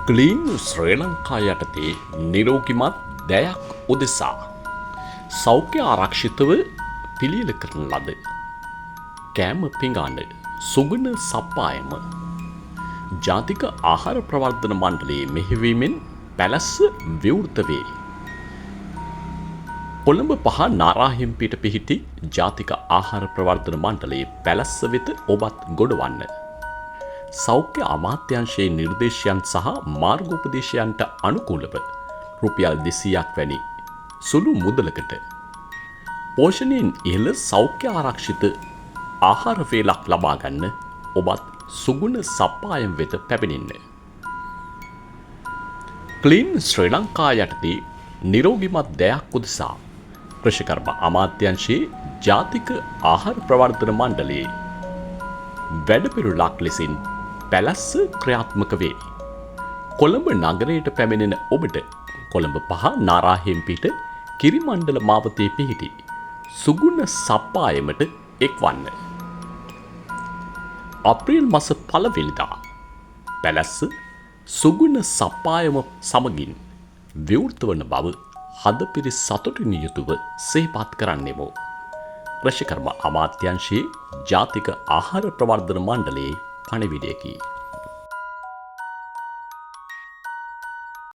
Clean ශ්‍රී ලංකා යටතේ නිරෝගිමත් දැයක් උදෙසා සෞඛ්‍ය ආරක්ෂිතව පිළියෙල කරන ලද කෑම පිඟාන සුගුණ සප්පායම ජාතික ආහාර ප්‍රවර්ධන මණ්ඩලයේ මෙහෙයවීමෙන් පැලැස්ස විවෘත වේ. කොළඹ 5 නාරාහෙම්පිට පිහිටි ජාතික ආහාර ප්‍රවර්ධන මණ්ඩලයේ පැලැස්ස වෙත ඔබත් ගොඩවන්න. සෞඛ්‍ය අමාත්‍යාංශයේ නිර්දේශයන් සහ මාර්ගෝපදේශයන්ට අනුකූලව රුපියල් 200ක් වැනි සුළු මුදලකට පෝෂණයෙන් ඉහළ සෞඛ්‍ය ආරක්ෂිත ආහාර වේලක් ලබා ගන්න ඔබත් සුගුණ සප්පායම් වෙත පැමිණෙන්න. ක්ලීන් ශ්‍රී ලංකා යටතේ නිරෝගිමත් දැයක් උදෙසා කෘෂිකර්ම අමාත්‍යාංශයේ ජාතික ආහාර ප්‍රවර්ධන මණ්ඩලයේ වැඩපිළිවෙලක් ලෙසින් පැලැස්ස ක්‍රියාත්මක වේ. කොළඹ නගරයට පැමිණෙන ඔබට කොළඹ 5 නාරාහෙම්පිට කිරිමණ්ඩල මාවතේ පිහිටි සුගුණ සප්පායමට එක්වන්න. අප්‍රේල් මාස 1 වෙනිදා පැලැස්ස සුගුණ සප්පායම සමගින් විවෘත වන බව හදපිරි සතුටින් යුතුව සිහිපත් කරන්නෙමු. කෘෂිකර්ම අමාත්‍යාංශයේ ජාතික ආහාර ප්‍රවර්ධන මණ්ඩලයේ පණිවිඩයකි.